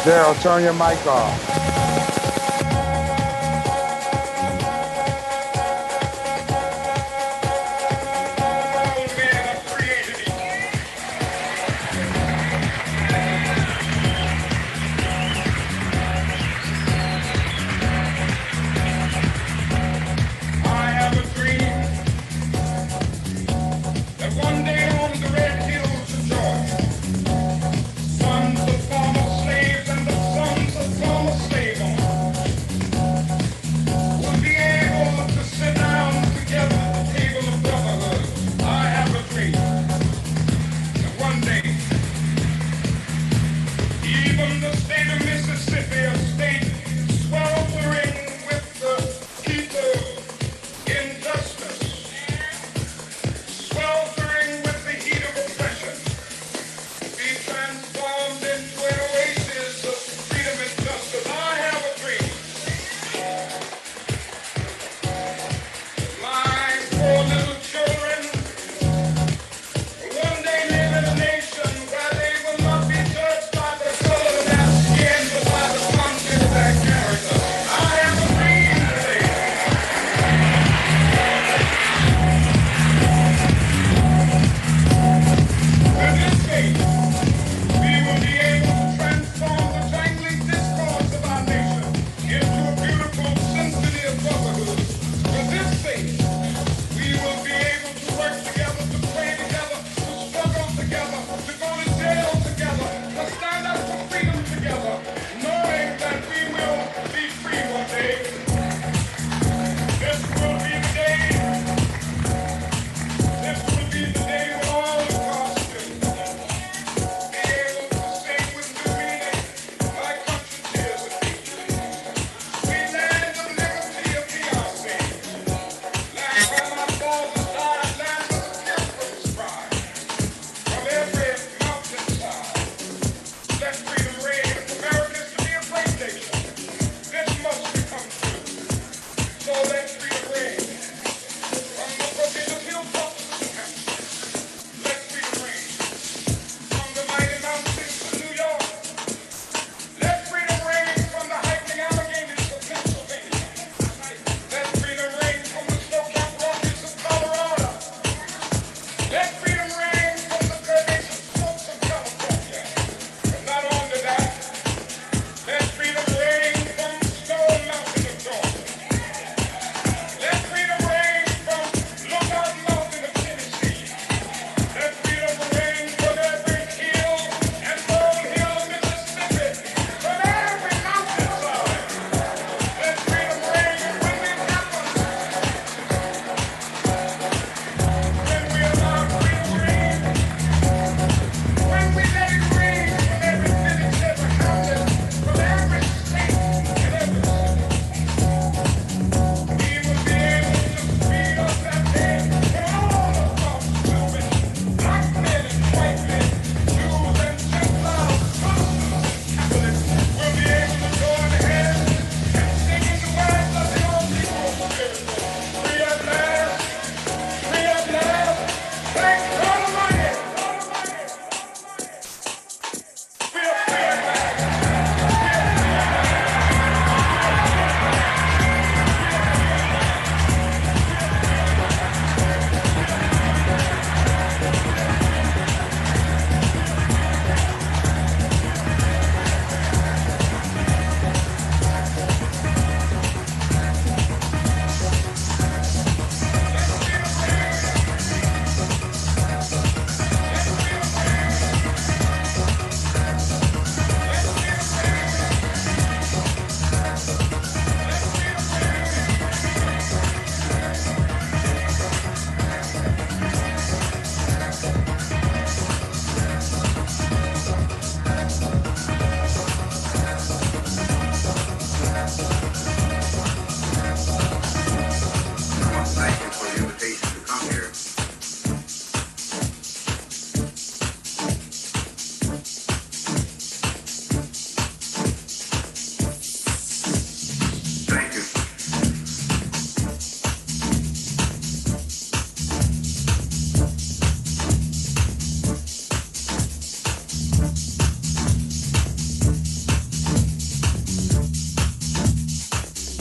Daryl, turn your mic off. Sons of former slaves and the sons of former slave owners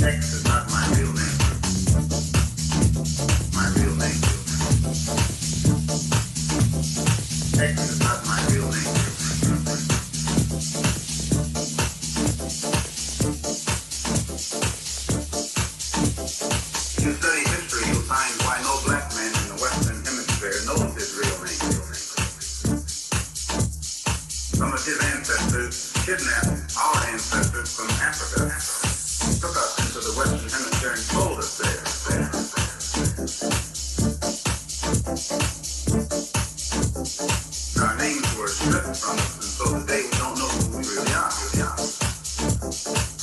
X is not my real name. My real name. X is not my real name. If you study history, you'll find why no black man in the Western Hemisphere knows his real name. Some of his ancestors kidnapped our ancestors from Africa, took us into the Western Hemisphere and sold us there. Our names were stripped from us, and so today we don't know who we really are.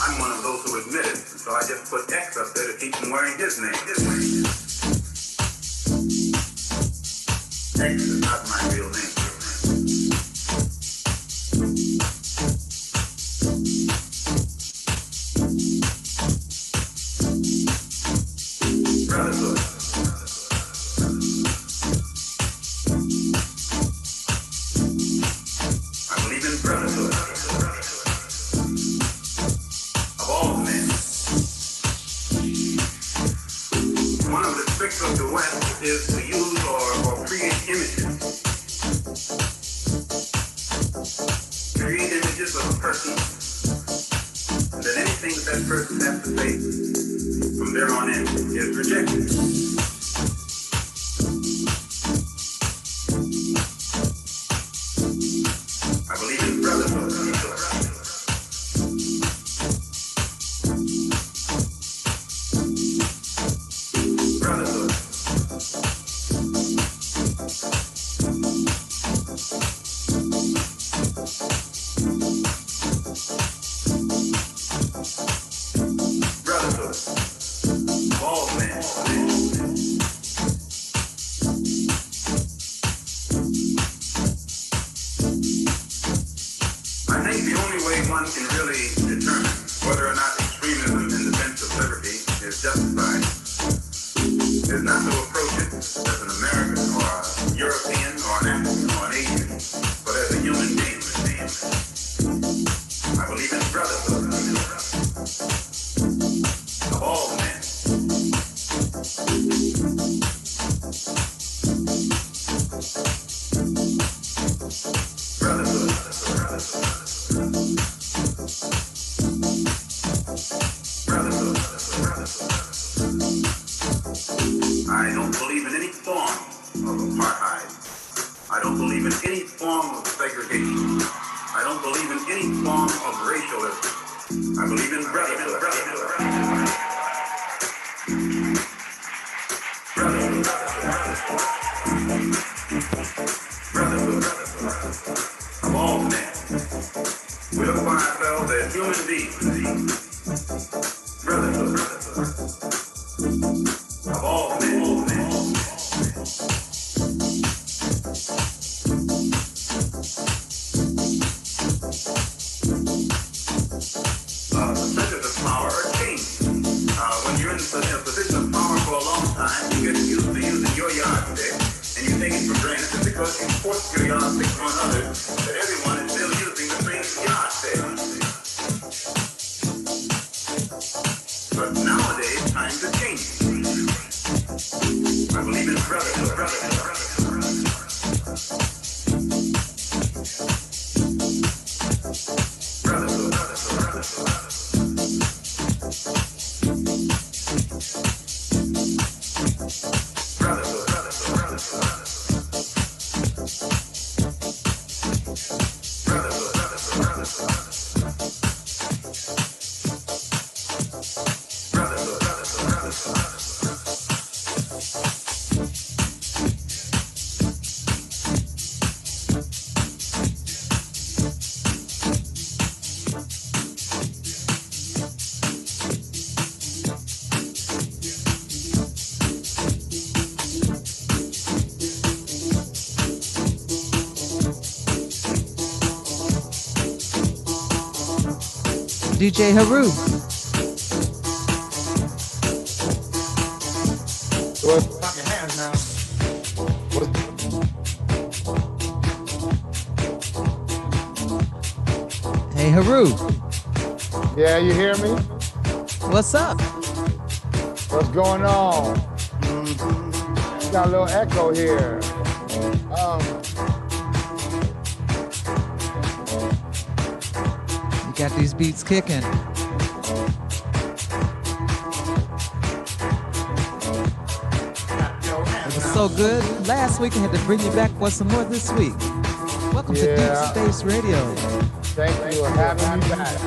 I'm one of those who admit it, and so I just put X up there to keep him wearing his name. X is not my real name. Brotherhood. I believe in brotherhood of all men. One of the tricks of the West is to use or create images. Create images of a person, and then anything that person has to say from there on in is rejected. I believe in brotherhood. Brotherhood. Brotherhood. All men. I think the only way one can really determine whether or not extremism in the sense of liberty is justified is not to approach it as an American or a European or an African or an Asian, but as a human being. I believe in brotherhood of all men. Brotherhood. I don't believe in any form of apartheid. I don't believe in any form of segregation. I don't believe in any form of racialism. I believe in brotherhood. Brotherhood of all men. We look upon ourselves as human beings. Brotherhood of all men. Perspectives of power are changed. When you're in a position of power for a long time, you get used to using your yardstick, and you take it for granted that because you force your yardstick on others, that everyone is still using the same yardstick. But nowadays, times are changing. I believe in brotherhood. DJ Heru. Well, clap your hands now. Hey, Heru. Yeah, you hear me? What's up? What's going on? Got a little echo here. You got these beats kicking. It was so good. Last week I had to bring you back for some more this week. Welcome to Deep Space Radio. Thank you for having me back.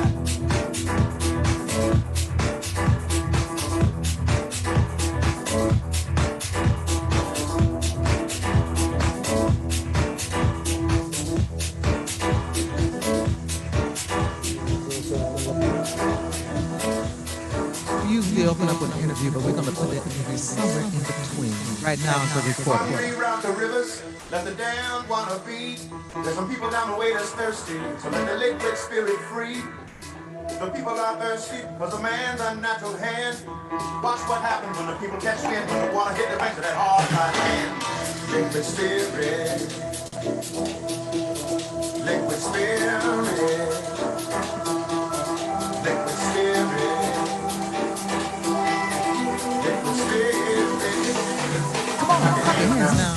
We usually open up with an interview, but we're going to put that interview somewhere in between. Right now for the recording. Reroute the rivers, let the damned wanna be. There's some people down the way that's thirsty, so let the liquid spirit free. The people are thirsty because a man's unnatural hand. Watch what happens when the people catch wind, when the water hit the banks of that hard hot hand. Liquid spirit, liquid spirit, liquid spirit, liquid spirit. Come on, clap your hands now.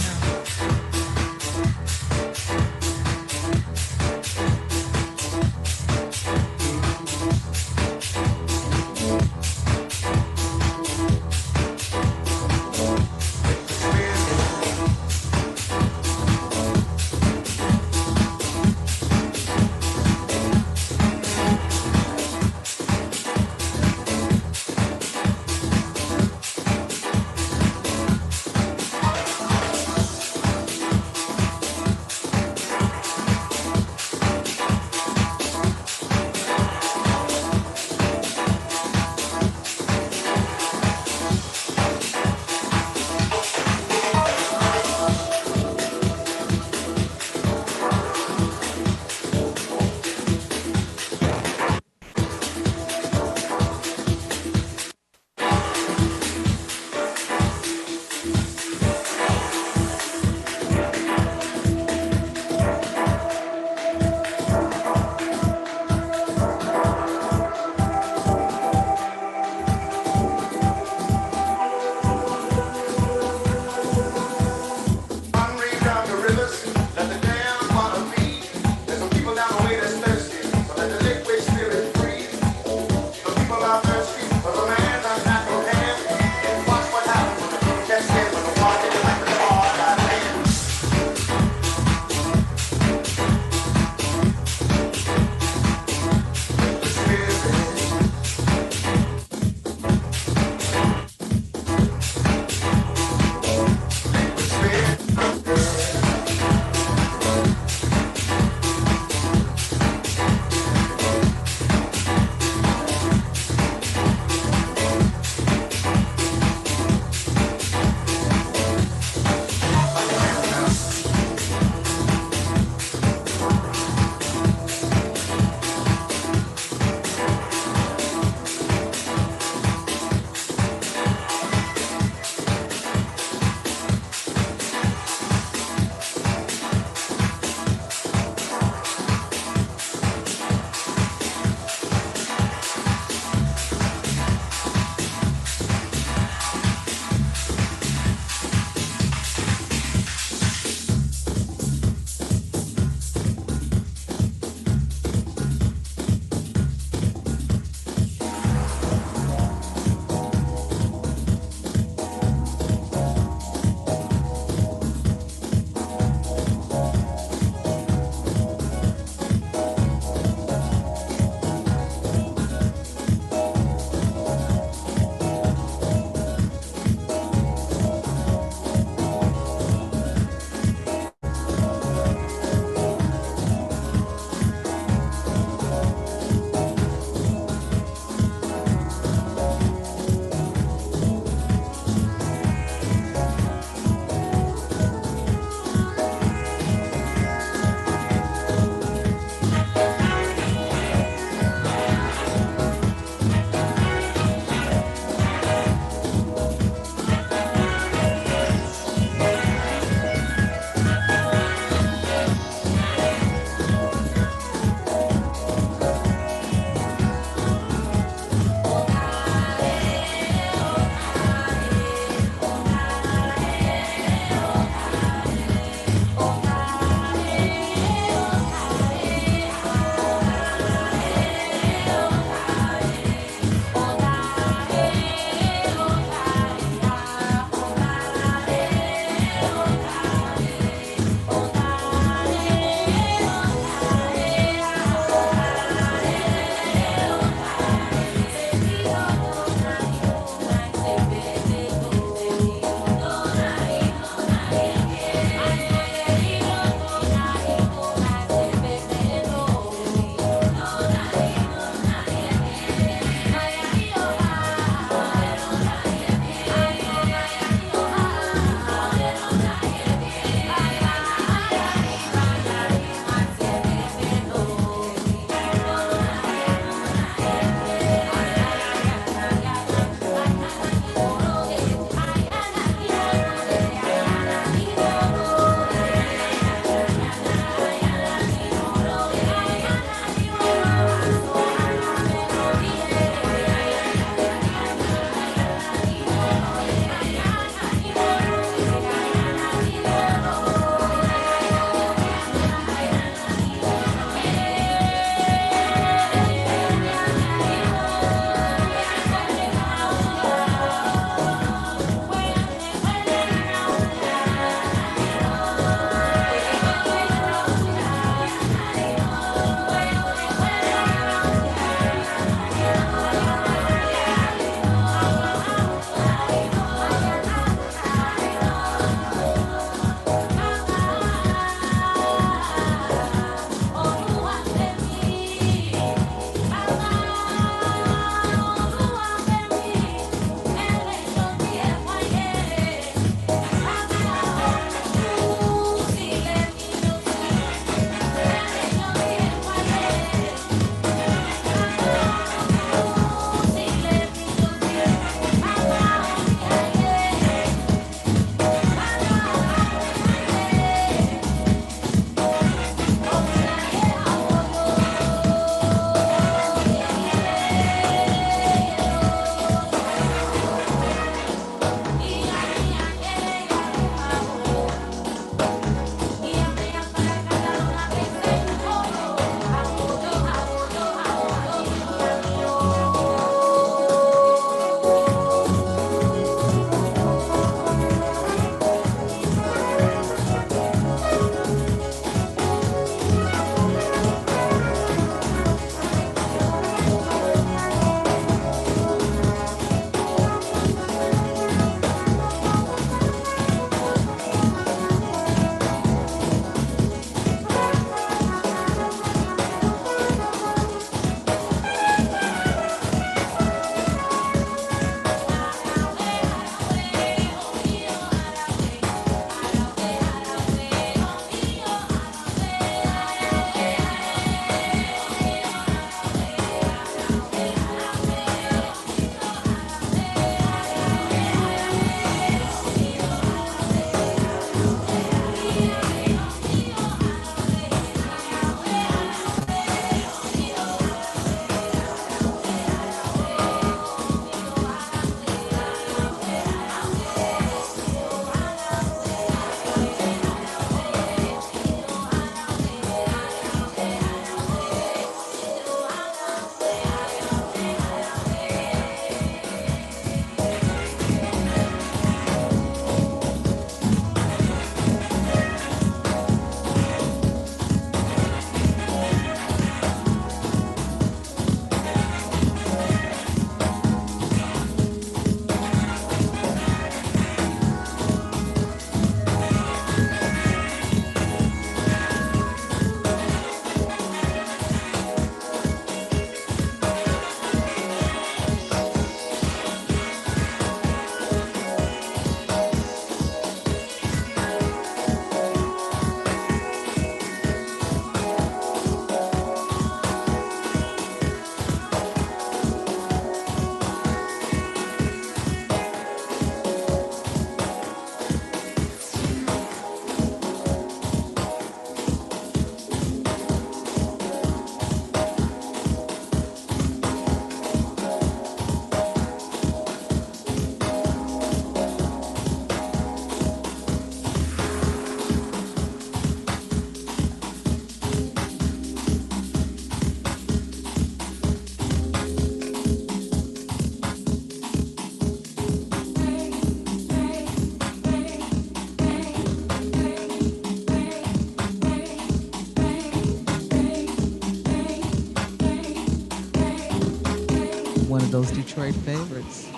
those Detroit favorites.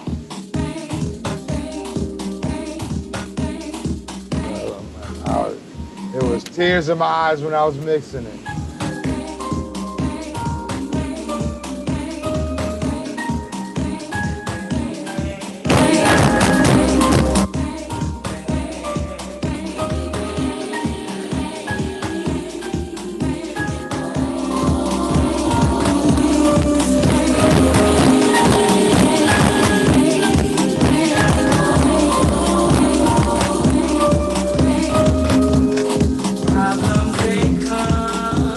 There was tears in my eyes when I was mixing it. Problems they come.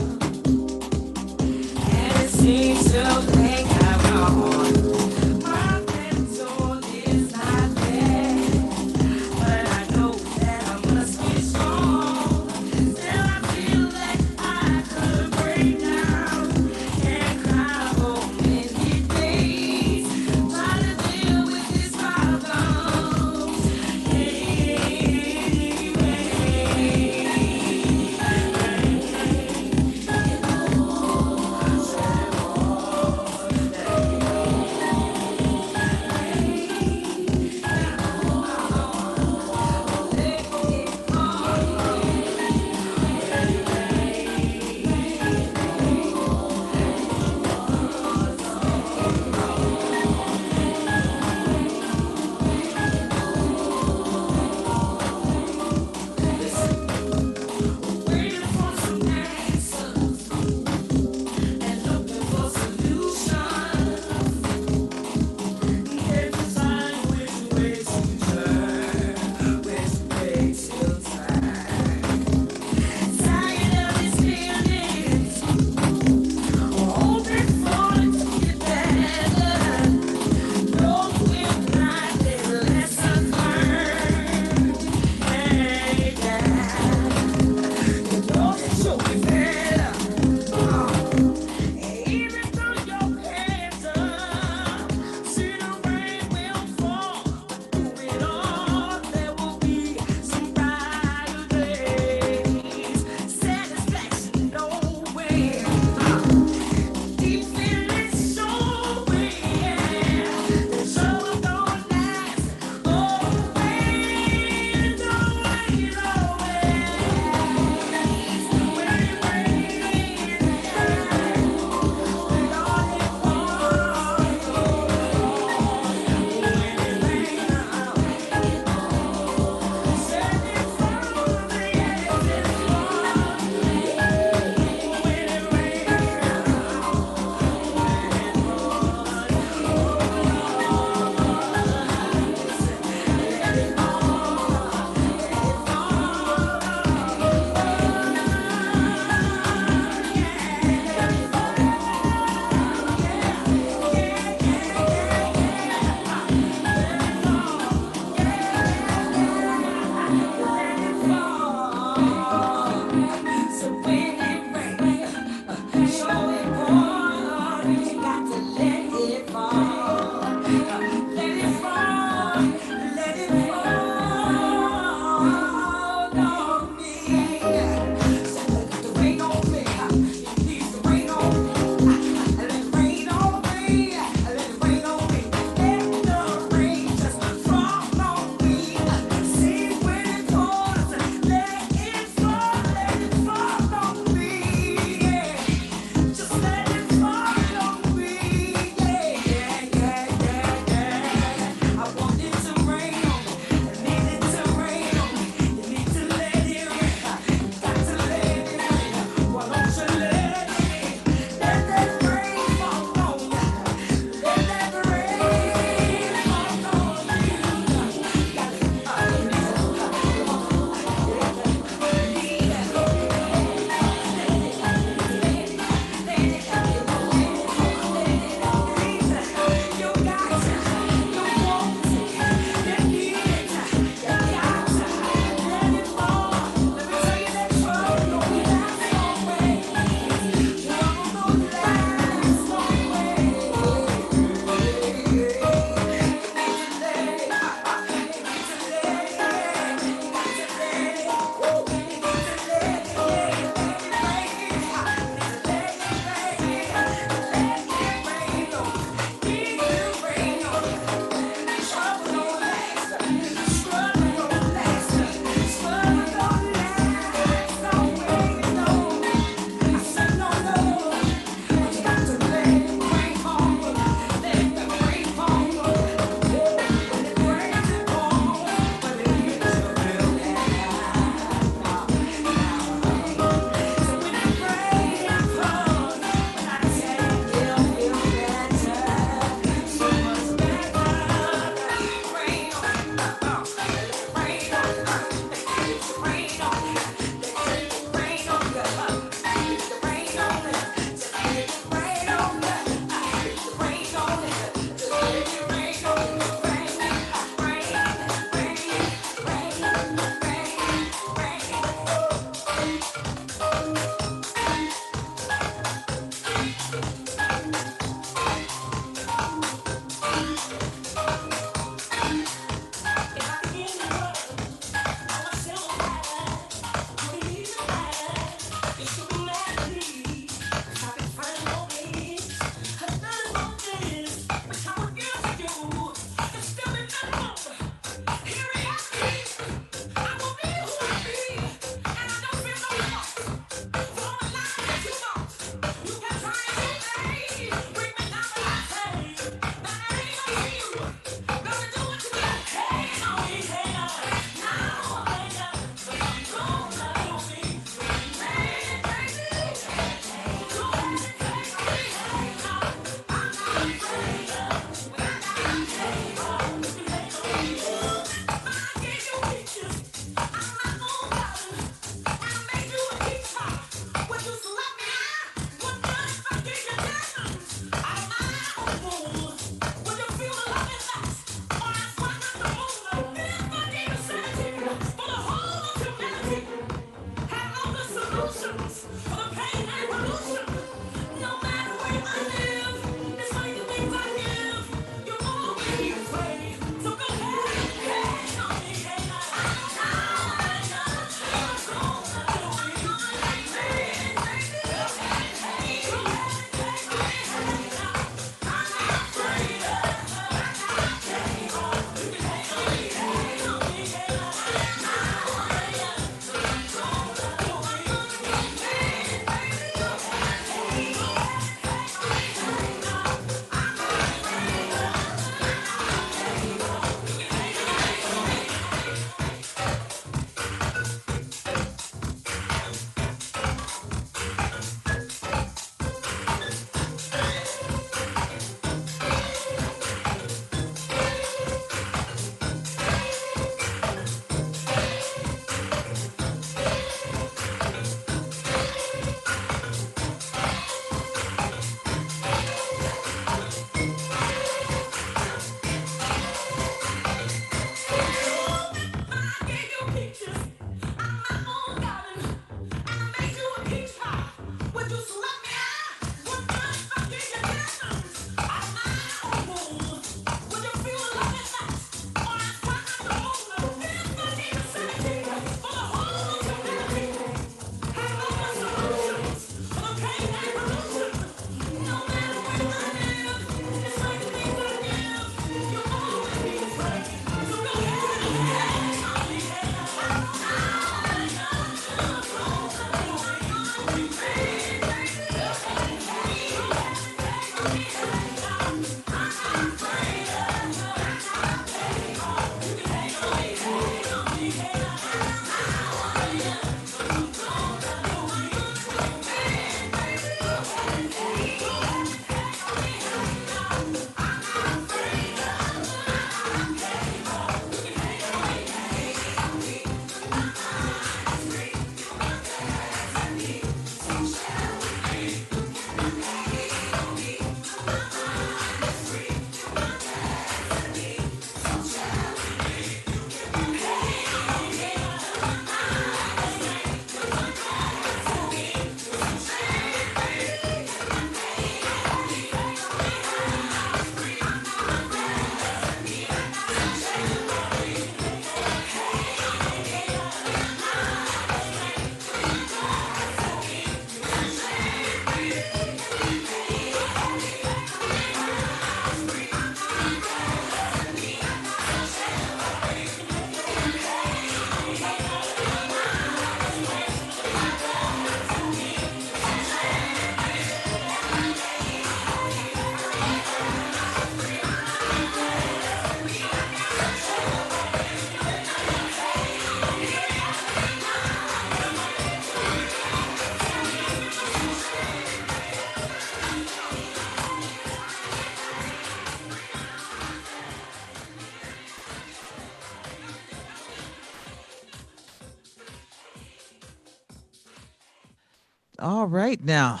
All right now.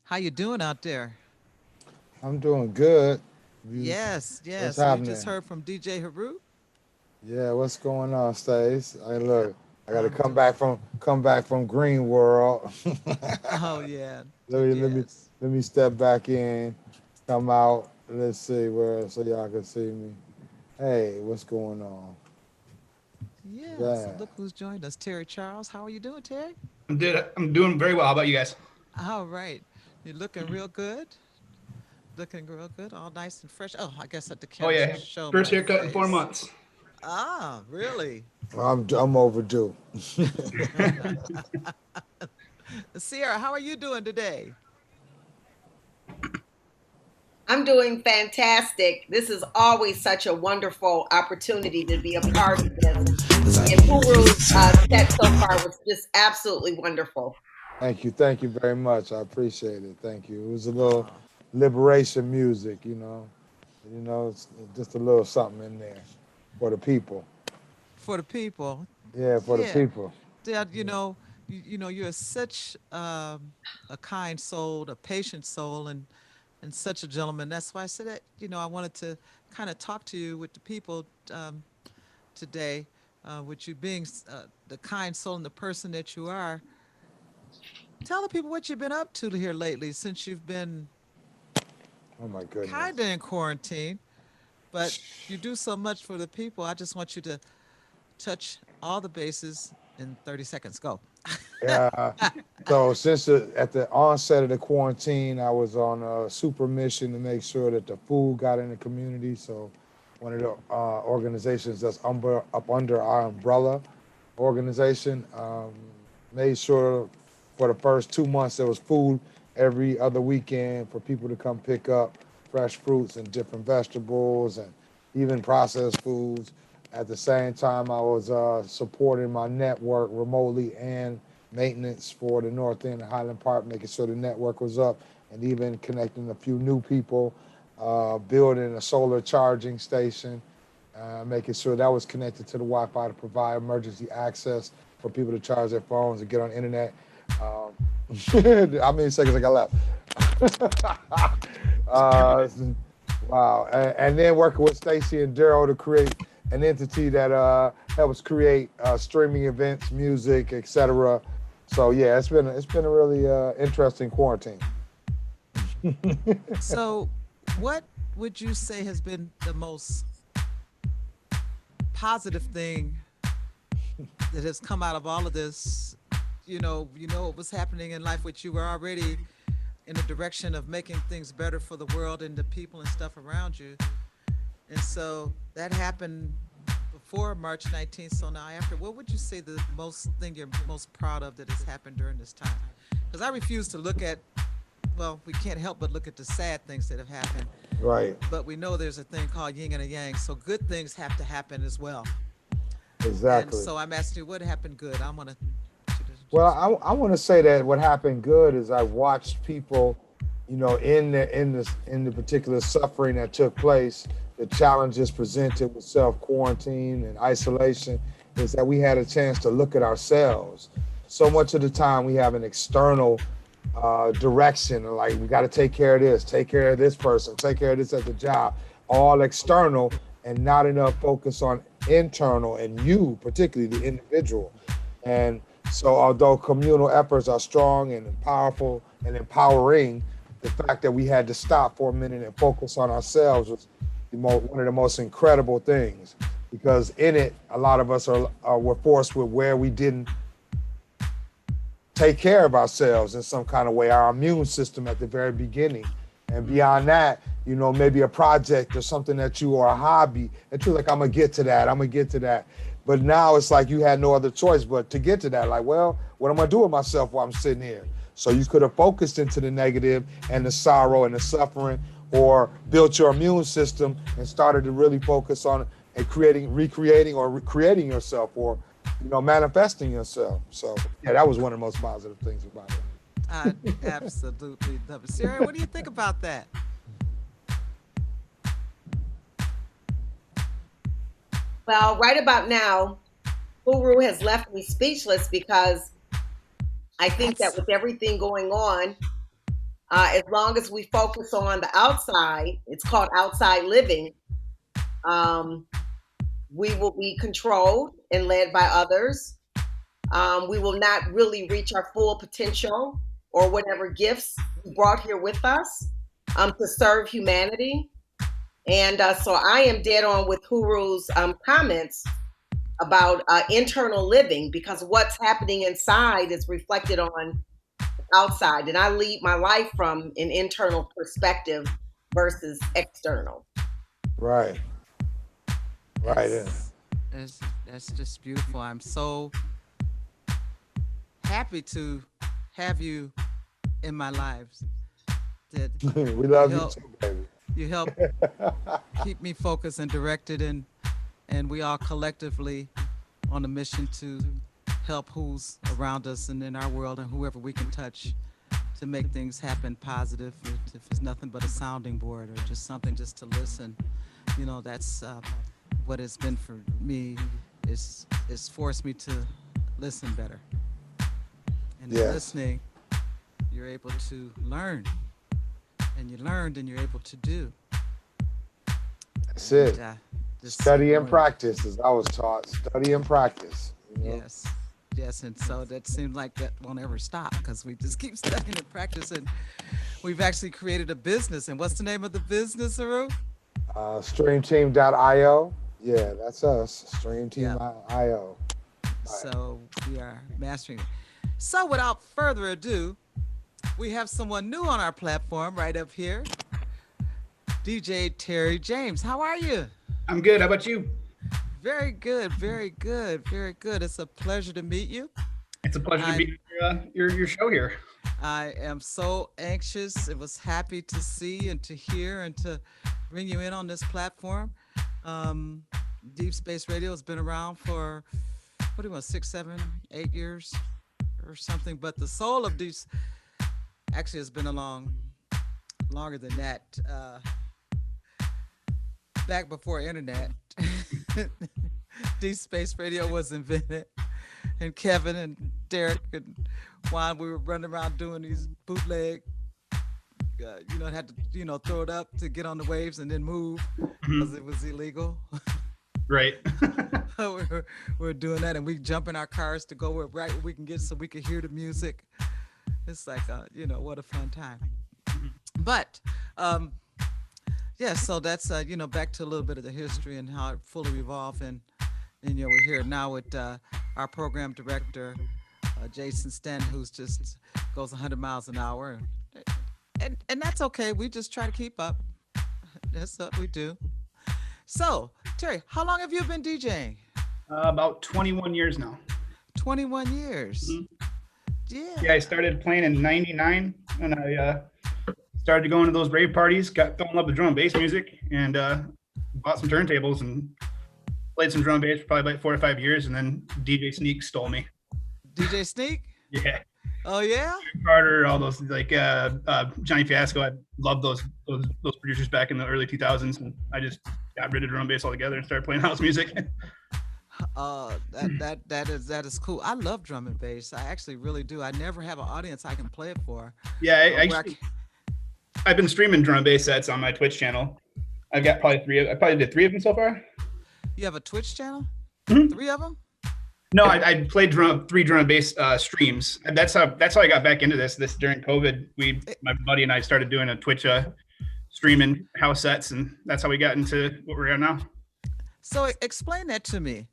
How you doing out there? I'm doing good. You, Yes, what's yes. We just happening? heard from DJ Heru. Yeah, what's going on, Stace? Hey, Yeah, look, I got to I'm doing. come back from Green World. Oh yeah, let me yes, let me step back in, come out. Let's see where so y'all can see me. Hey, what's going on? yeah. So Yeah. look who's joined us, Terry Charles. How are you doing, Terry? I'm doing very well. How about you guys? All right, you're looking real good. Looking real good, all nice and fresh. Oh, I guess that the Oh camera's yeah, showing first my haircut in four face. months. Ah, really? I'm overdue. Sierra, how are you doing today? I'm doing fantastic. This is always such a wonderful opportunity to be a part of this. And Huru's set so far was just absolutely wonderful. Thank you very much. I appreciate it. Thank you. It was a little Ah, liberation music, it's just a little something in there for the people. for the people. Yeah, for the Yeah, people. Dad, you're such a kind soul, a patient soul, and such a gentleman. That's why I said that. I wanted to kind of talk to you with the people today, with you being the kind soul and the person that you are. Tell the people what you've been up to here lately since you've been Oh my goodness. kind of in quarantine, but you do so much for the people. I just want you to touch all the bases in 30 seconds. Go. Yeah. So since at the onset of the quarantine, I was on a super mission to make sure that the food got in the community. So one of the organizations that's up under our umbrella organization made sure for the first 2 months there was food every other weekend for people to come pick up fresh fruits and different vegetables and even processed foods. At the same time, I was supporting my network remotely and maintenance for the north end of Highland Park, making sure the network was up and even connecting a few new people, building a solar charging station, making sure that was connected to the Wi-Fi to provide emergency access for people to charge their phones and get on the internet. Um, how many seconds I got left? uh, wow. And then working with Stacey and Daryl to create an entity that helps create streaming events, music, etc. So yeah, it's been a really interesting quarantine. So, what would you say has been the most positive thing that has come out of all of this? What was happening in life, which you were already in the direction of making things better for the world and the people and stuff around you. And so that happened before March 19th. So now after, what would you say the most thing you're most proud of that has happened during this time? Because I refuse to look at, well, we can't help but look at the sad things that have happened. Right. But we know there's a thing called yin and a yang. So good things have to happen as well. And Exactly. so I'm asking you, what happened good? I want to. Well, I want to say that what happened good is I watched people, in the particular suffering that took place, the challenges presented with self quarantine and isolation, is that we had a chance to look at ourselves. So much of the time we have an external direction, like we got to take care of this, take care of this person, take care of this at the job, all external, and not enough focus on internal and you, particularly the individual. And so, although communal efforts are strong and powerful and empowering, the fact that we had to stop for a minute and focus on ourselves was one of the most incredible things. Because in it, a lot of us were forced with where we didn't take care of ourselves in some kind of way, our immune system at the very beginning. And beyond that, maybe a project or something that you or a hobby that you're like, I'm gonna get to that, I'm gonna get to that. But now it's like you had no other choice but to get to that. Like, well, what am I doing with myself while I'm sitting here? So you could have focused into the negative and the sorrow and the suffering, or built your immune system and started to really focus on and recreating or creating yourself, or manifesting yourself. So yeah, that was one of the most positive things about it. I absolutely love it. Sarah, what do you think about that? Well, right about now, Huru has left me speechless because I think that with everything going on, as long as we focus on the outside, it's called outside living, we will be controlled and led by others. We will not really reach our full potential or whatever gifts we brought here with us to serve humanity. And so I am dead on with Heru's comments about internal living, because what's happening inside is reflected on outside. And I lead my life from an internal perspective versus external. Right. Right. That's just beautiful. I'm so happy to have you in my lives. That We love you too, baby. you help keep me focused and directed, and we all collectively on a mission to help who's around us and in our world and whoever we can touch to make things happen positive. If it's nothing but a sounding board or just something just to listen, you know, that's what it's been for me. It's forced me to listen better. And in Yes. listening, you're able to learn. And you learned and you're able to do. That's it. Just Study and learn. practice, as I was taught. Study and practice. You know? Yes, and so that seems like that won't ever stop because we just keep studying and practicing. We've actually created a business, and what's the name of the business, Heru? Streamteam.io. Yeah, that's us. Streamteam.io. So we are mastering it. So without further ado, we have someone new on our platform right up here. DJ Terry James, how are you? I'm good. How about you? Very good, very good, very good. It's a pleasure to meet you. It's a pleasure to be on your show here. I am so anxious. It was happy to see and to hear and to bring you in on this platform. Deep Space Radio has been around for, what do you want, 6, 7, 8 years or something. But the soul of Deep actually has been along longer than that. Back before internet, Deep Space Radio was invented, and Kevin and Derek and Juan, we were running around doing these bootleg. Had to throw it up to get on the waves and then move because it was illegal. Right. we were doing that, and we jump in our cars to go where we can get so we could hear the music. It's like what a fun time. But so that's back to a little bit of the history and how it fully evolved, and we're here now with our program director Jason Stanton, who's just goes 100 miles an hour, and that's okay. We just try to keep up. That's what we do. So Terry, how long have you been DJing? About 21 years now. 21 years. Mm-hmm. Yeah, I started playing in '99, and I started going to those rave parties, fell in love with drum and bass music, and bought some turntables and played some drum and bass for probably like 4 or 5 years, and then DJ Sneak stole me. DJ Sneak? Yeah. Oh yeah. Carter, all those like Johnny Fiasco. I loved those producers back in the early 2000s, and I just got rid of drum and bass altogether and started playing house music. That is cool. I love drum and bass. I actually really do. I never have an audience I can play it for. Yeah, I've been streaming drum and bass sets on my Twitch channel. I've got I probably did 3 of them so far. You have a Twitch channel? Mm-hmm. 3 of them? No, I played 3 drum and bass streams. And that's how I got back into this during COVID. My buddy and I started doing a Twitch streaming house sets, and that's how we got into what we're at now. So explain that to me.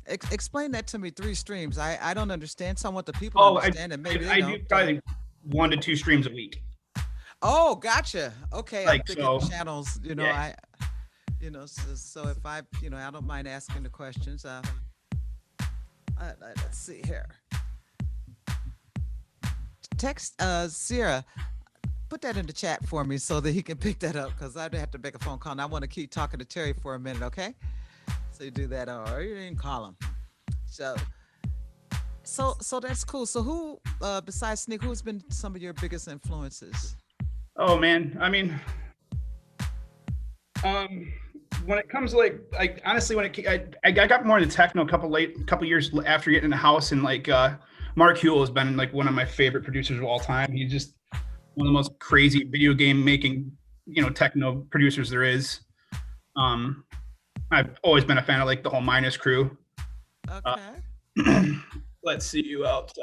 Explain that to me. 3 streams. I don't understand. So I want the people to understand, and maybe I do probably 1 to 2 streams a week. Oh, gotcha. Okay, like, I'm thinking so, channels. Yeah. So if I don't mind asking the questions. Let's see here. Text Sierra. Put that in the chat for me so that he can pick that up, because I'd have to make a phone call, and I want to keep talking to Terry for a minute, okay? So you do that, or you didn't call him. So that's cool. So who, besides Sneak, who's been some of your biggest influences? Oh man, I mean, when it comes to like honestly, I got more into techno a couple years after getting in the house, and like Mark Huell has been like one of my favorite producers of all time. He's just one of the most crazy video game making, techno producers there is. I've always been a fan of like the whole Minus crew. Okay. Let's see who else.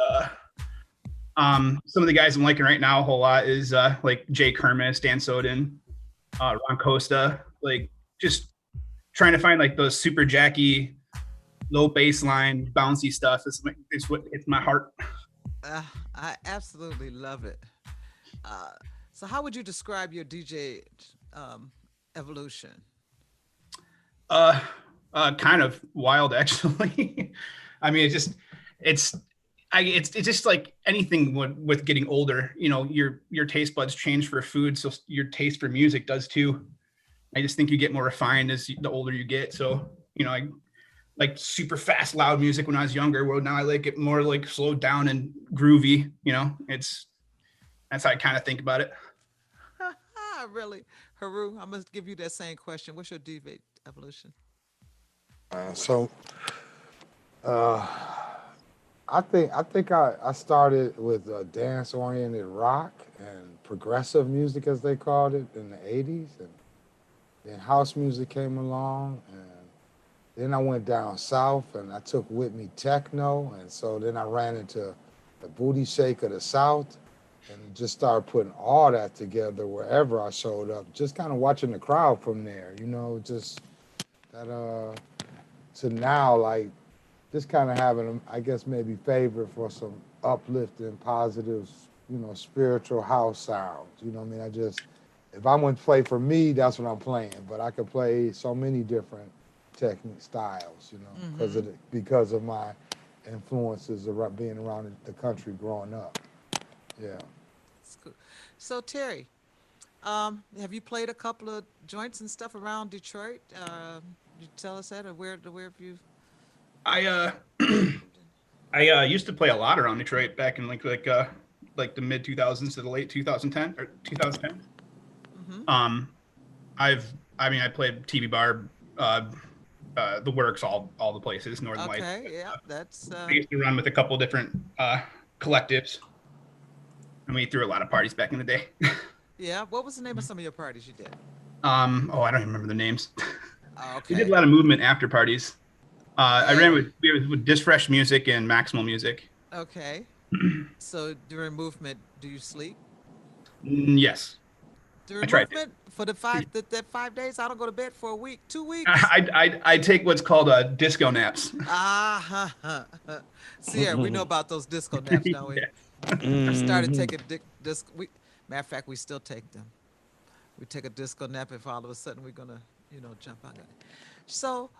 Some of the guys I'm liking right now a whole lot is like Jay Kermis, Dan Soden, Ron Costa, like just trying to find like those super jacky, low baseline, bouncy stuff. It's my heart. I absolutely love it. So how would you describe your DJ evolution? Kind of wild, actually. I mean, it's just like anything with getting older, your taste buds change for food. So your taste for music does too. I just think you get more refined as the older you get. So, I like super fast, loud music when I was younger. Well, now I like it more like slowed down and groovy, that's how I kind of think about it. Really? Heru, I must give you that same question. What's your DJ evolution? I think I started with dance-oriented rock and progressive music, as they called it, in the 80s. And then house music came along. And then I went down south and I took with me techno. And so then I ran into the booty shake of the South and just started putting all that together wherever I showed up, just kind of watching the crowd from there, just that, to now, like, just kind of having, I guess, maybe favor for some uplifting, positive, spiritual house sounds. You know what I mean? If I want to play for me, that's what I'm playing. But I could play so many different technique styles, because of my influences around being around the country growing up. Yeah. That's cool. So Terry, have you played a couple of joints and stuff around Detroit? You tell us that, or where have you? I used to play a lot around Detroit back in like the mid 2000s to the late 2010 or 2010. Mm-hmm. I played TV Bar, the Works, all the places, Northern Lights. Okay, yeah, that's. I used to run with a couple different collectives, and we threw a lot of parties back in the day. Yeah, what was the name of some of your parties you did? I don't even remember the names. Okay. We did a lot of movement after parties. I ran with Disfresh Music and Maximal Music. Okay. So during movement, do you sleep? Yes. During movement for that 5 days, I don't go to bed for a week, 2 weeks. I take what's called disco naps. Sierra, we know about those disco naps, don't we? We started taking disco. Matter of fact, we still take them. We take a disco nap if all of a sudden we're gonna, jump out of it. So,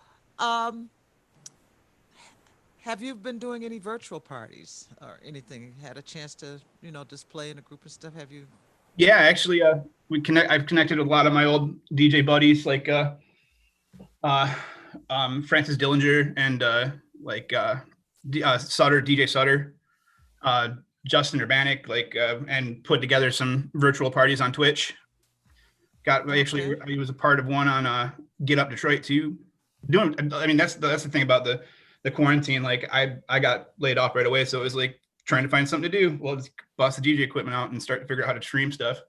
have you been doing any virtual parties or anything? Had a chance to, just play in a group of stuff? Have you? Yeah, actually, I've connected with a lot of my old DJ buddies, like Francis Dillinger and Sutter, DJ Sutter, Justin Urbanik, and put together some virtual parties on Twitch. I was a part of one on Get Up Detroit too. That's the thing about the quarantine. Like I got laid off right away, so it was like trying to find something to do. Well, just bust the DJ equipment out and start to figure out how to stream stuff.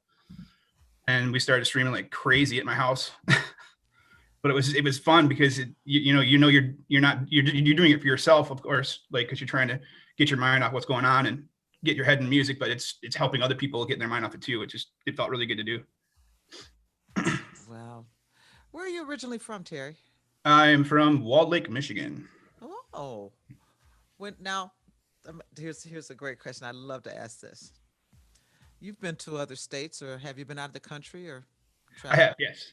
And we started streaming like crazy at my house. But it was fun because you're doing it for yourself, of course, like because you're trying to get your mind off what's going on and get your head in music, but it's helping other people get their mind off it too. It felt really good to do. Wow. Where are you originally from, Terry? I'm from Walled Lake, Michigan. Oh. Here's a great question. I love to ask this. You've been to other states, or have you been out of the country, or? I have, yes.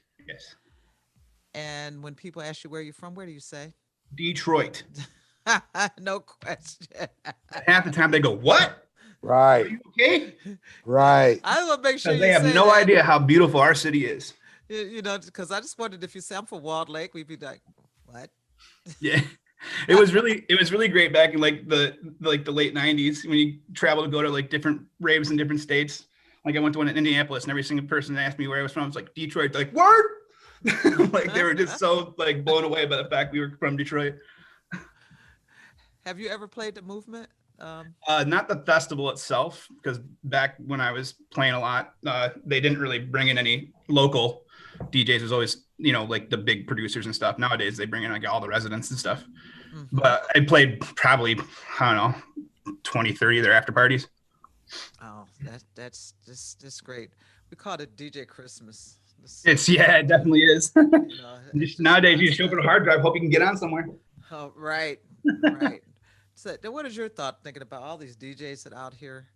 And when people ask you where you're from, where do you say? Detroit. No question. Half the time they go, "What? Right. Are you okay?" Right. I want to make sure they have no idea how beautiful our city is. Because I just wondered if you say I'm from Walled Lake, we'd be like, "What?" Yeah. It was really great back in like the late 90s when you travel to go to like different raves in different states. Like I went to one in Indianapolis and every single person that asked me where I was from, I was like, Detroit. They're like, word? Like they were just so like blown away by the fact we were from Detroit. Have you ever played the movement? Not the festival itself, because back when I was playing a lot, they didn't really bring in any local DJs. It was always, like the big producers and stuff. Nowadays, they bring in like all the residents and stuff. Mm-hmm. But I played probably, I don't know, 20, 30 of their after parties. Oh, that's great. We call it DJ Christmas. It definitely is. Nowadays, you just show up with a hard drive, hope you can get on somewhere. Oh, right. So, what is your thought thinking about all these DJs that are out here?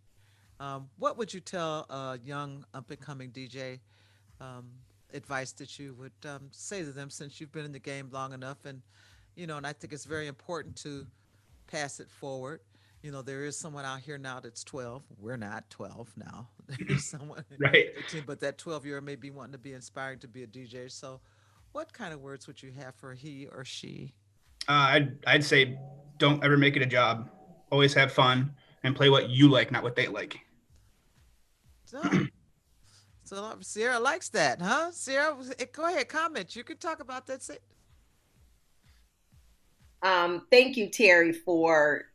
What would you tell a young up-and-coming DJ, advice that you would say to them, since you've been in the game long enough? And, and I think it's very important to pass it forward. There is someone out here now that's 12. We're not 12 now. There's someone right. 18, but that 12-year-old may be wanting to be inspiring to be a DJ. So what kind of words would you have for he or she? I'd say don't ever make it a job. Always have fun and play what you like, not what they like. So Sierra likes that, huh? Sierra, go ahead, comment. You can talk about that. Thank you, Terry, for,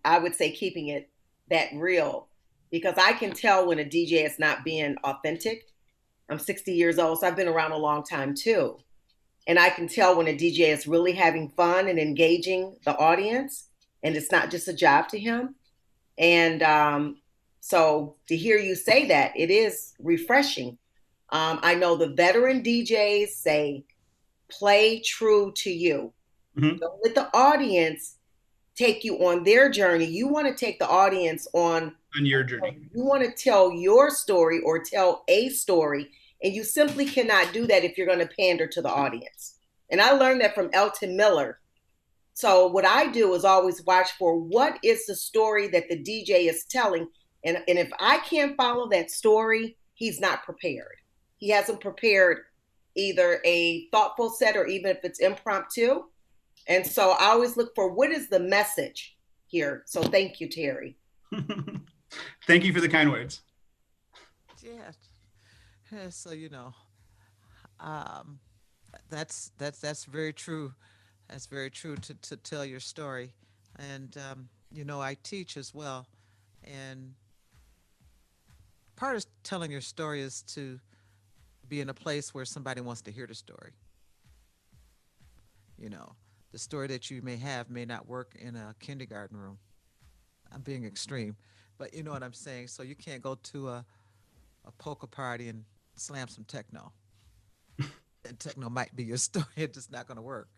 I would say keeping it that real, because I can tell when a DJ is not being authentic. I'm 60 years old, so I've been around a long time too. And I can tell when a DJ is really having fun and engaging the audience, and it's not just a job to him. And so to hear you say that, it is refreshing. I know the veteran DJs say, play true to you. Mm-hmm. Don't let the audience take you on their journey. You want to take the audience on your journey. You want to tell your story or tell a story. And you simply cannot do that if you're going to pander to the audience. And I learned that from Elton Miller. So what I do is always watch for what is the story that the DJ is telling. And if I can't follow that story, he's not prepared. He hasn't prepared either a thoughtful set or even if it's impromptu. And so I always look for what is the message here. So thank you, Terry. Thank you for the kind words. Yeah. So that's very true. That's very true to tell your story, and I teach as well, and part of telling your story is to be in a place where somebody wants to hear the story. The story that you may have may not work in a kindergarten room. I'm being extreme, but you know what I'm saying. So you can't go to a polka party and slam some techno. And techno might be your story. It's just not going to work.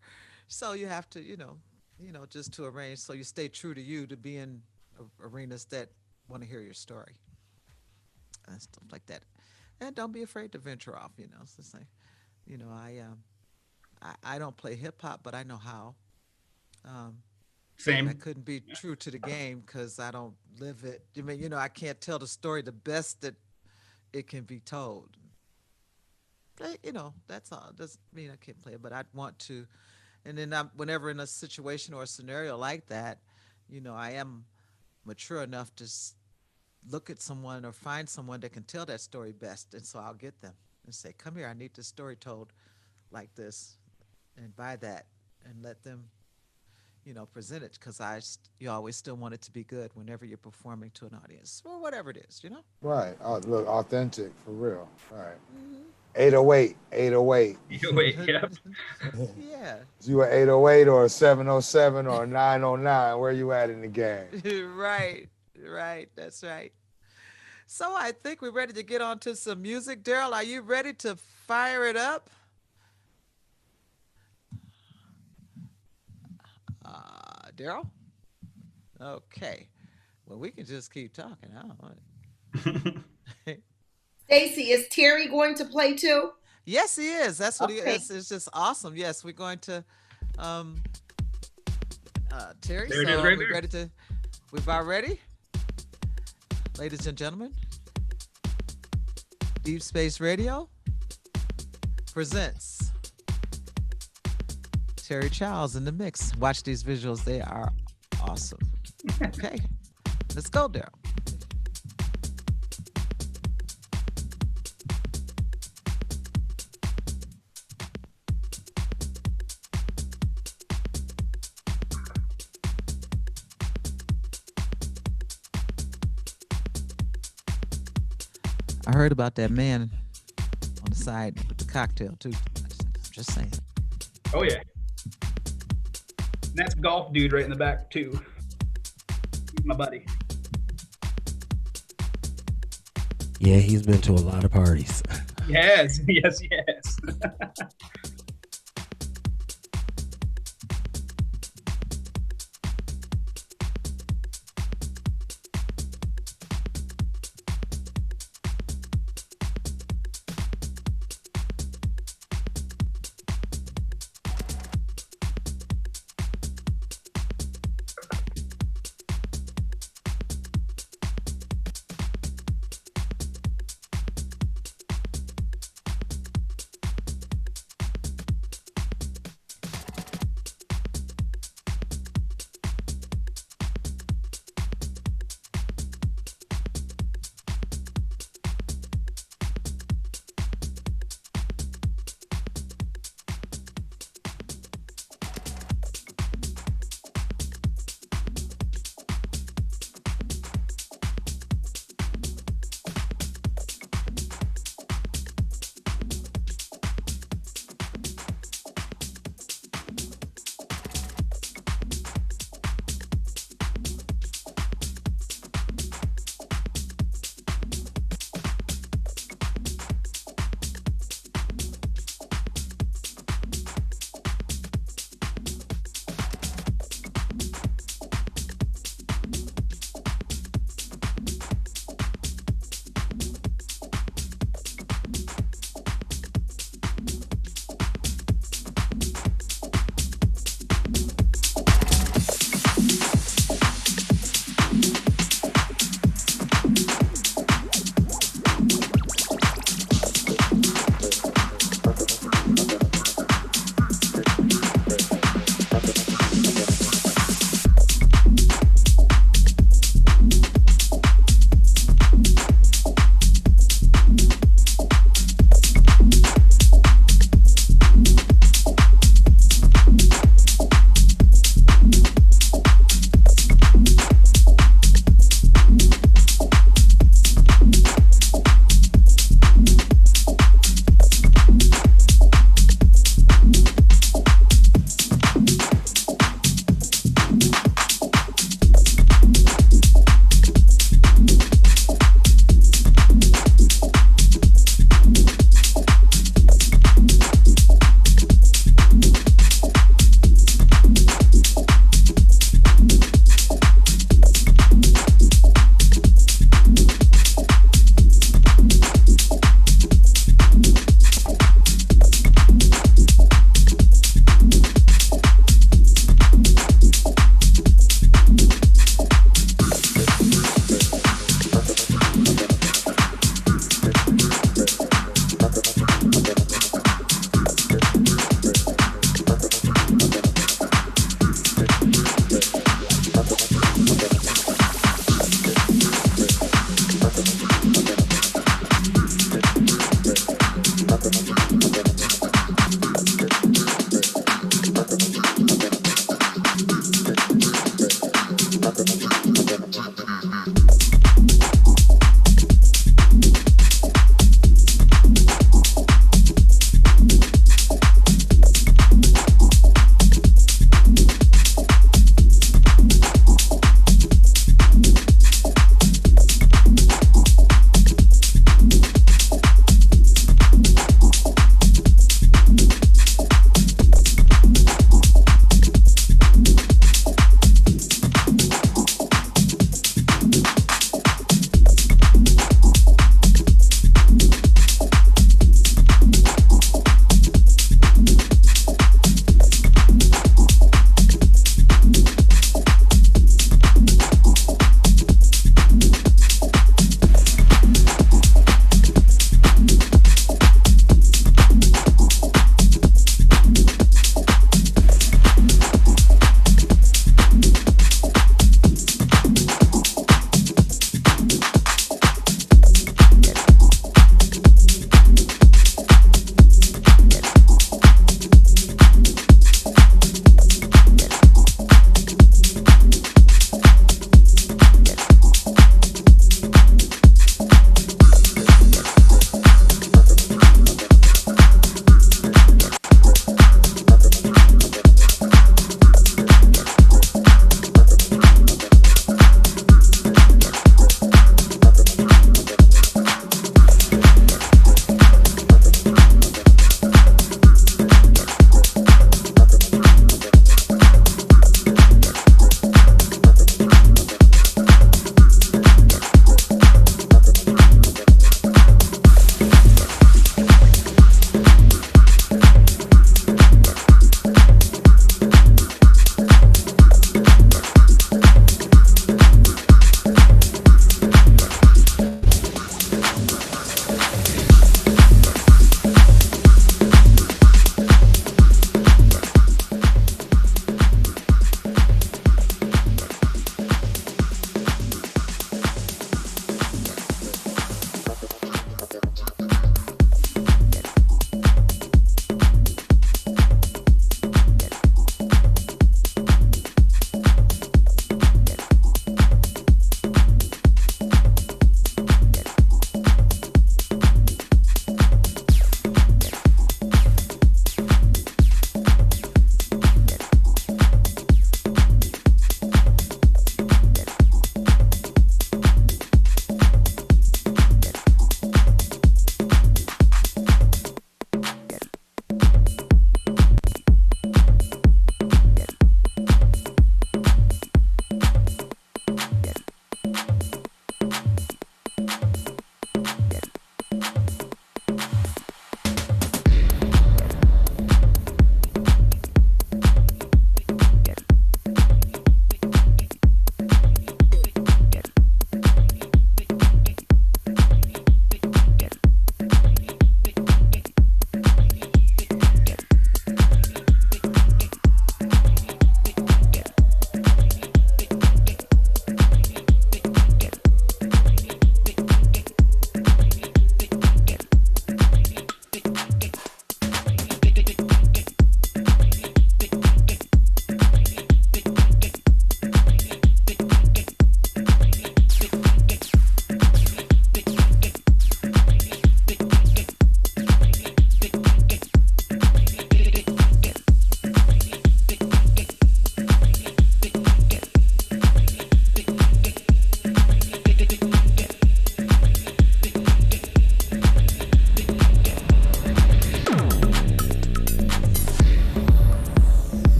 So you have to, just to arrange so you stay true to you, to be in arenas that want to hear your story and stuff like that. And don't be afraid to venture off. It's the same. I don't play hip hop, but I know how. Same. I couldn't be true to the game because I don't live it. I can't tell the story the best that it can be told. That's all. Doesn't mean I can't play it, but I'd want to. And then whenever in a situation or a scenario like that, I am mature enough to look at someone or find someone that can tell that story best. And so I'll get them and say, come here, I need this story told like this, and buy that and let them, present it, because you always still want it to be good whenever you're performing to an audience or whatever it is, Right. Look, authentic, for real. Right. Mm-hmm. 808. 808, yeah. Yeah. Is you an 808 or a 707 or a 909? Where you at in the game? Right. That's right. So I think we're ready to get on to some music. Daryl, are you ready to fire it up? Daryl? Okay. Well, we can just keep talking. I don't know. Stacey, is Terry going to play too? Yes, he is. That's what he is. It's just awesome. Yes, we're going to Terry. There it so is, right we're there. ready to we're about ready. Ladies and gentlemen, Deep Space Radio presents Terry Childs in the mix. Watch these visuals. They are awesome. Okay, let's go, Daryl. I heard about that man on the side with the cocktail too. I'm just saying. Oh yeah. And that's golf dude right in the back too. He's my buddy. Yeah, he's been to a lot of parties. Yes.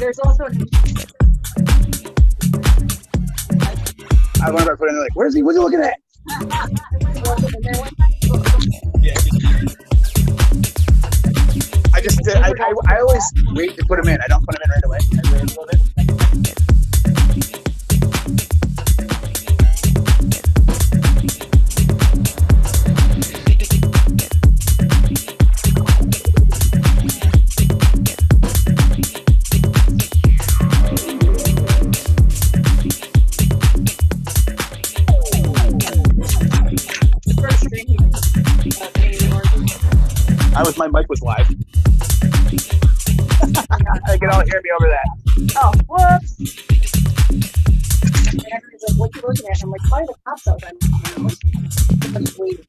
there's also I wanted to put in like, what's he looking at? Yeah. I always wait to put him in. I don't put him in right away. I wait a little bit. My mic was live. I can all hear me over that. Oh, whoops. And everybody's like, what are you looking at? I'm like, why are the cops out? I'm just waiting.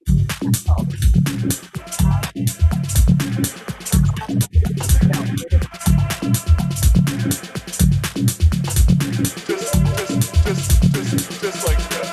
Just like that.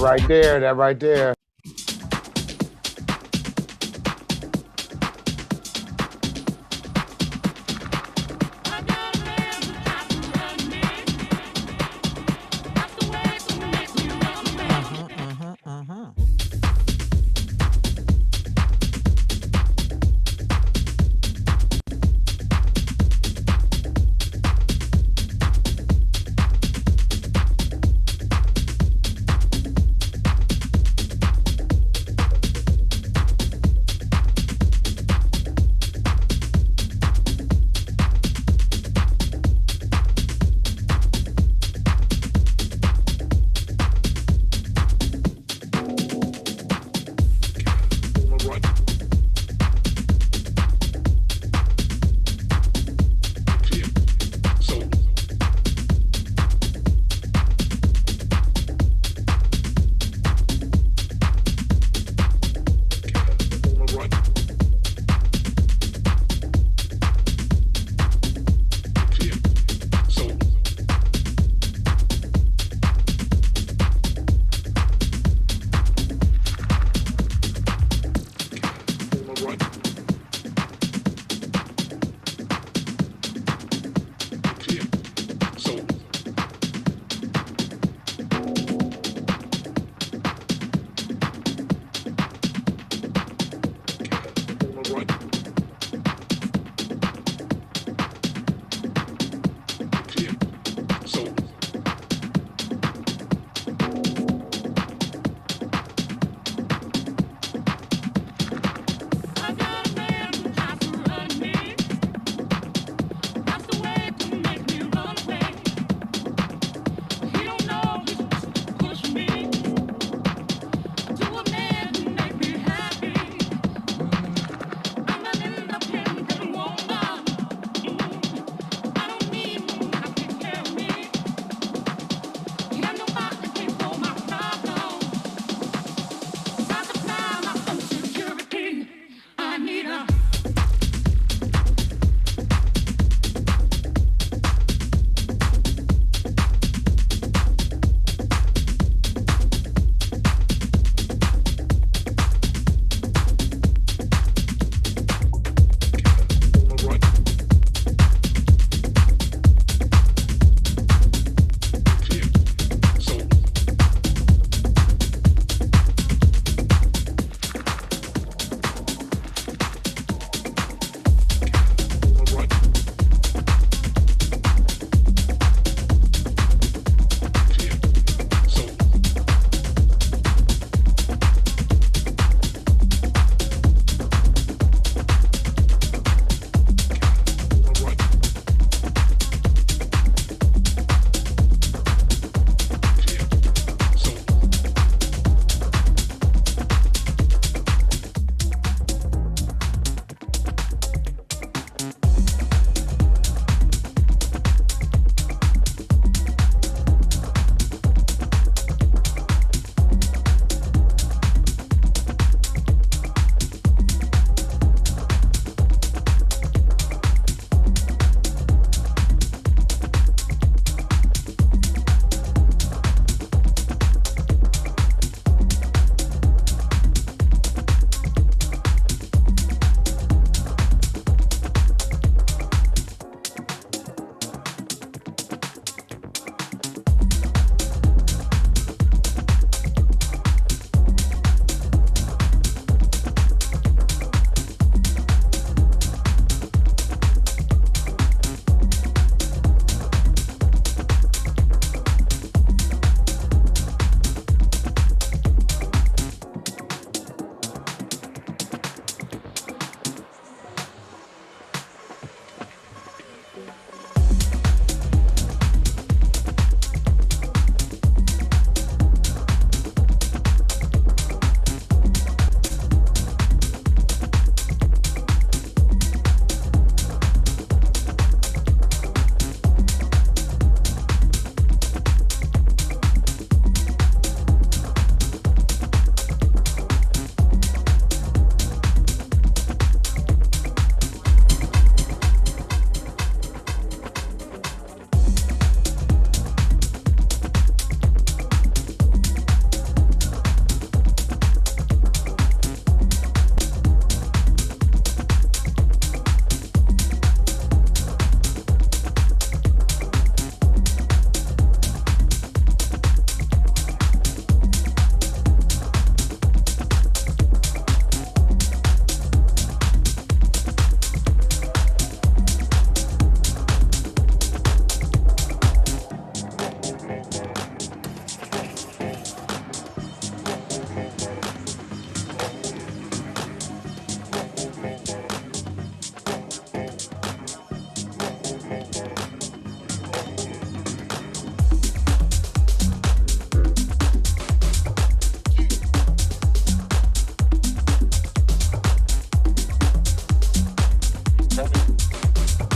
right there, that right there.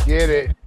Get it.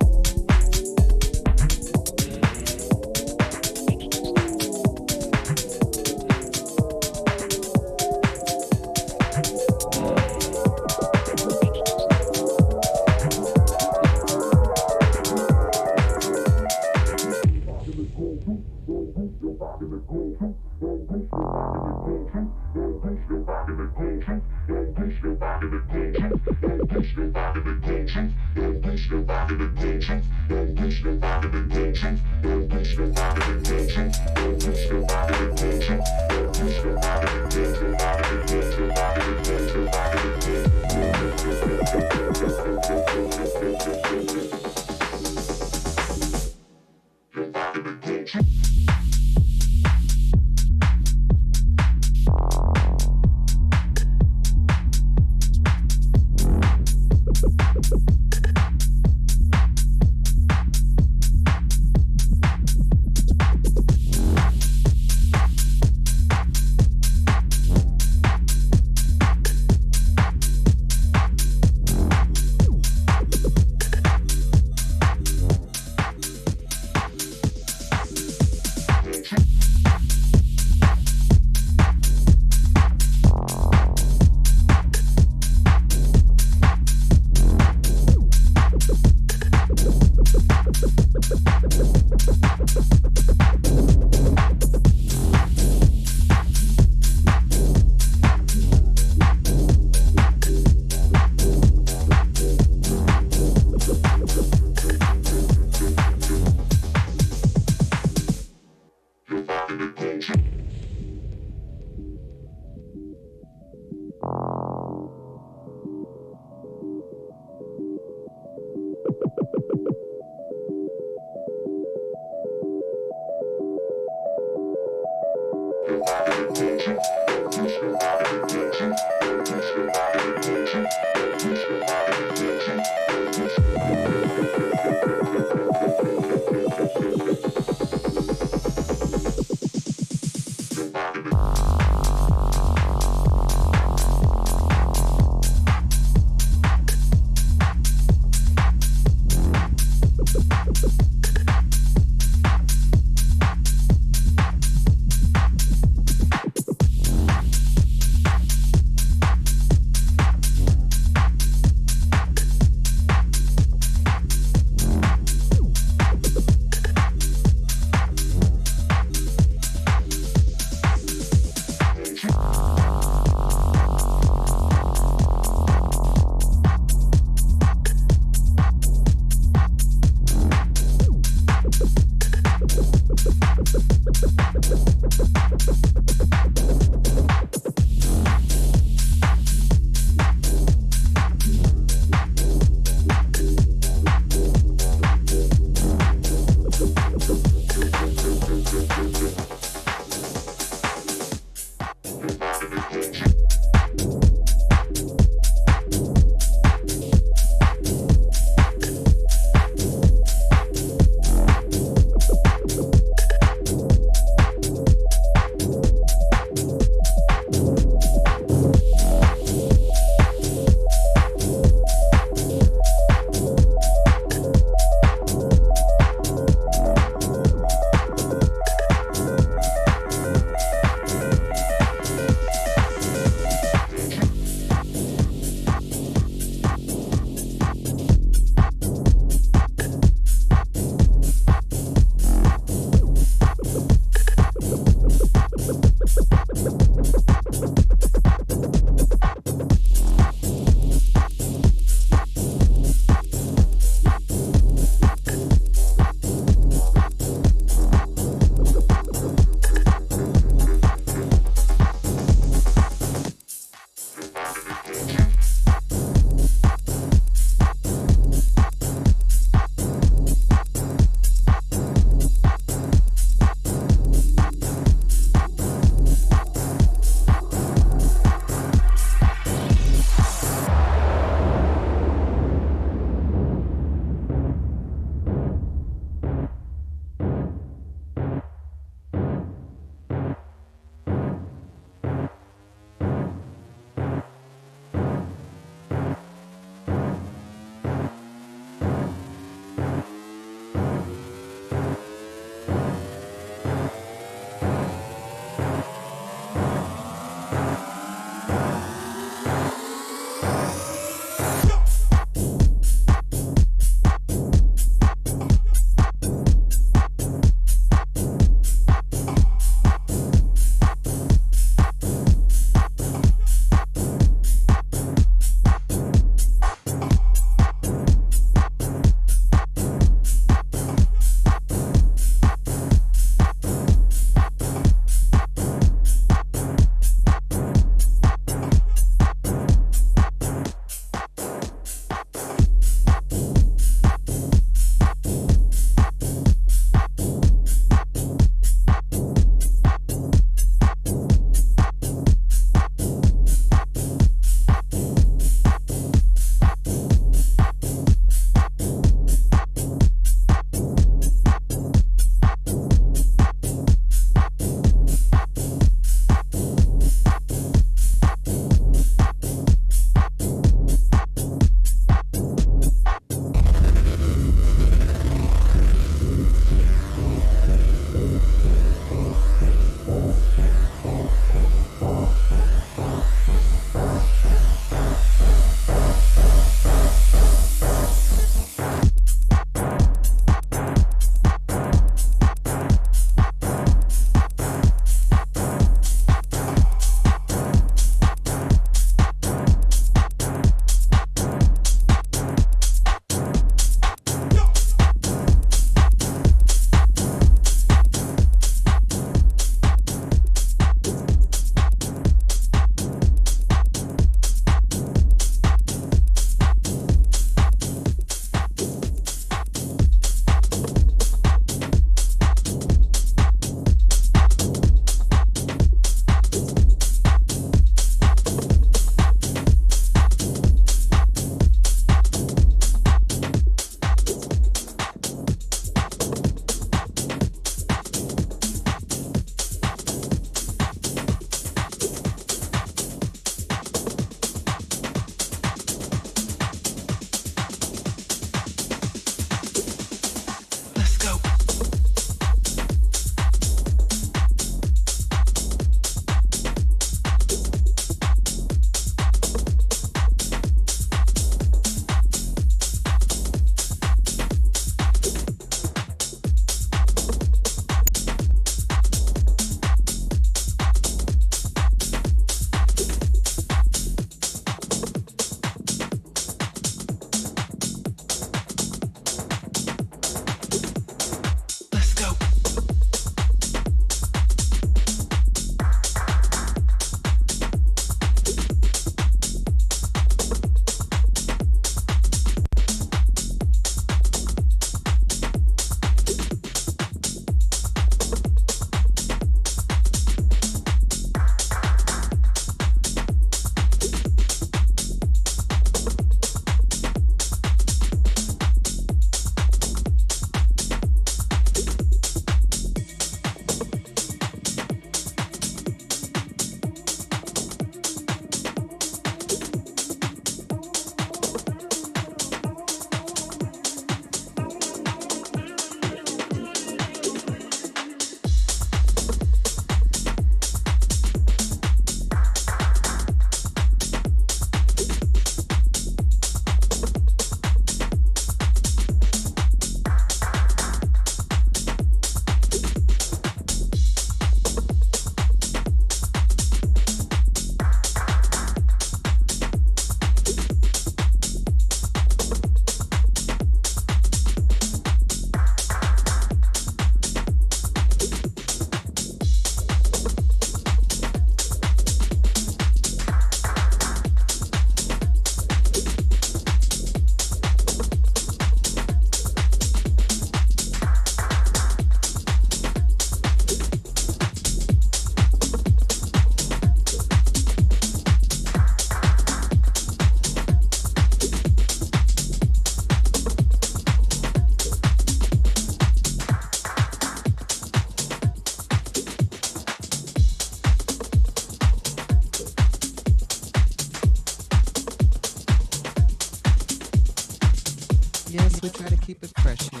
we try to keep it fresh here.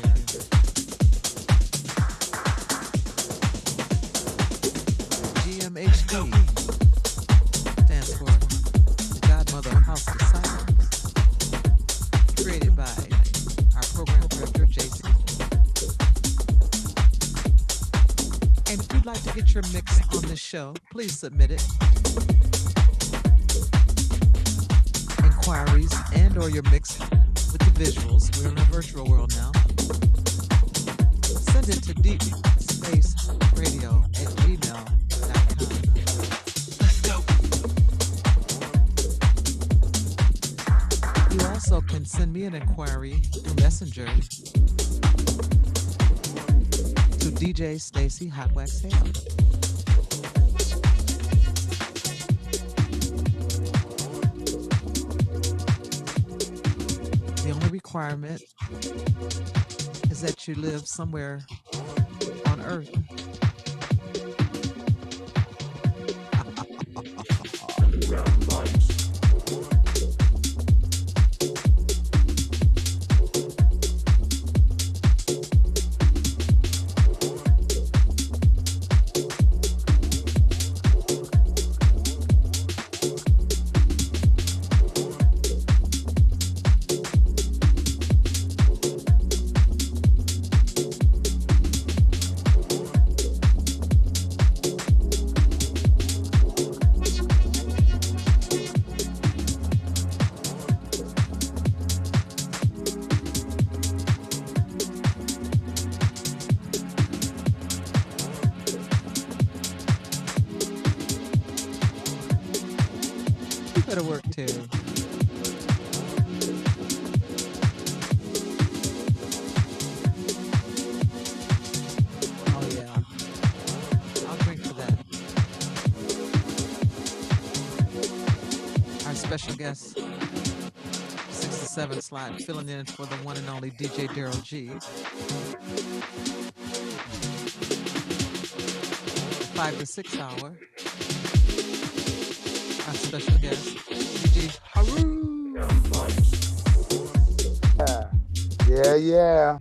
GMHD stands for the Godmother House Disciples, created by our program director, JC. And if you'd like to get your mix on this show, please submit it. Inquiries and or your mix with the visuals. We're in a virtual world now. Send it to deepspaceradio@gmail.com. You also can send me an inquiry through Messenger to DJ Stacey Hotwaxx Hale. The only requirement is that you live somewhere on Earth. Better work too. Oh yeah, I'll drink for that. Our special guest, 67 slot, filling in for the one and only DJ Daryl G. 5 to 6 hour. Our special guest, DJ Heru. Yeah.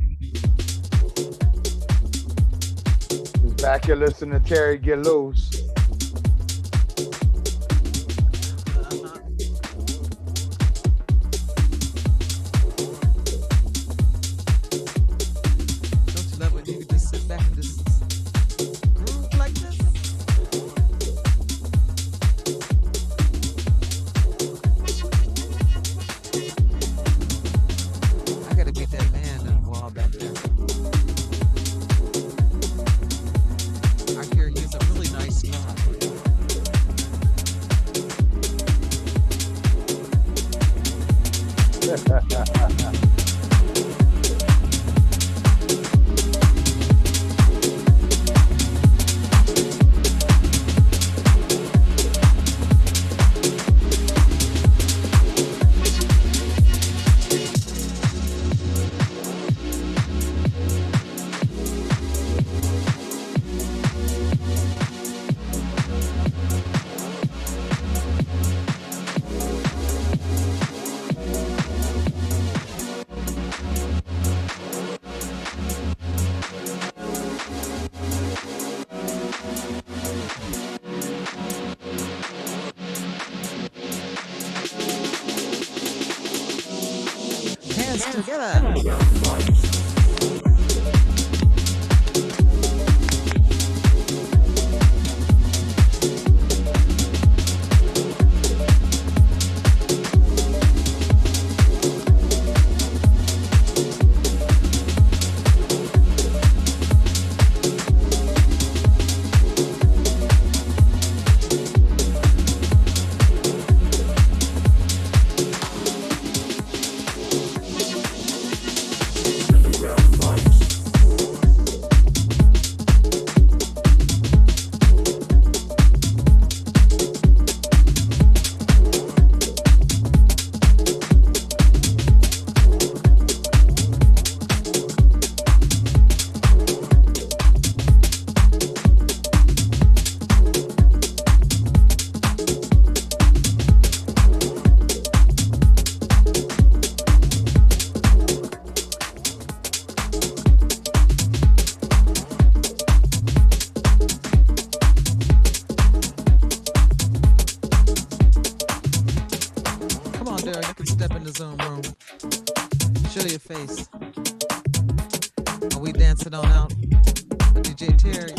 He's back here listening to Terry get loose. Don't you love when you can just sit back and just groove like this? I gotta beat that man on the wall back there. I hear he's a really nice guy. Hands together. Space. Are we dancing on out with DJ Terry?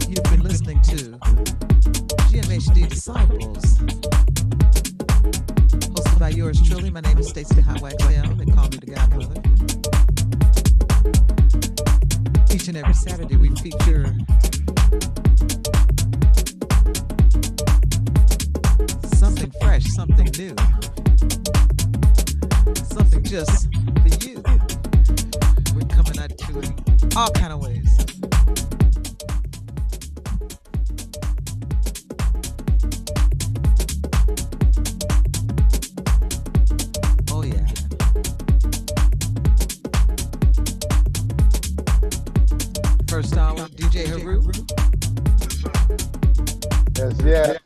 You've been listening to GMHDisciples, hosted by yours truly. My name is Stacey Hotwaxx Hale. They call me the Godmother. Each and every Saturday we feature something fresh, something new, something just for you. We're coming at you in all kind of ways. Oh yeah. First hour, DJ Heru. Yes.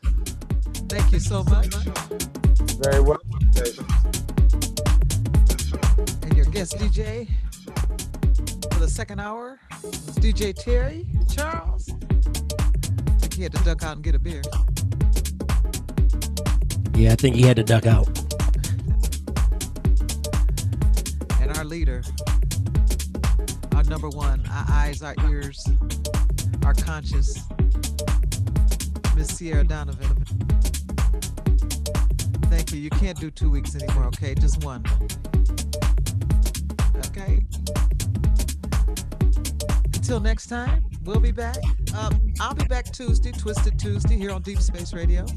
Thank you so much. Very well. And your guest DJ for the second hour is DJ Terry Charles. I think he had to duck out and get a beer. Yeah, I think he had to duck out. And our leader, our number one, our eyes, our ears, our conscience, Miss Sierra Donovan. Thank you. You can't do 2 weeks anymore, okay? Just one. Okay? Until next time, we'll be back. I'll be back Tuesday, Twisted Tuesday, here on Deep Space Radio.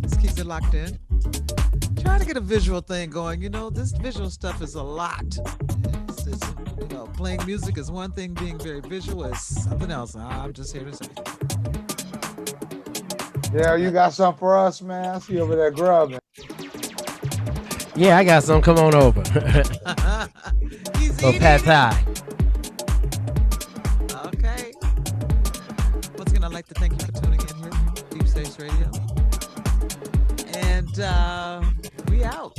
Let's keep it locked in. Trying to get a visual thing going. You know, this visual stuff is a lot. It's, you know, playing music is one thing, being very visual is something else. I'm just here to say. Yeah, you got something for us, man? I see you over there grubbing. Yeah, I got some. Come on over. He's Oh, pad thai. Okay. Once again, I'd like to thank you for tuning in here, Deep Space Radio. And we out.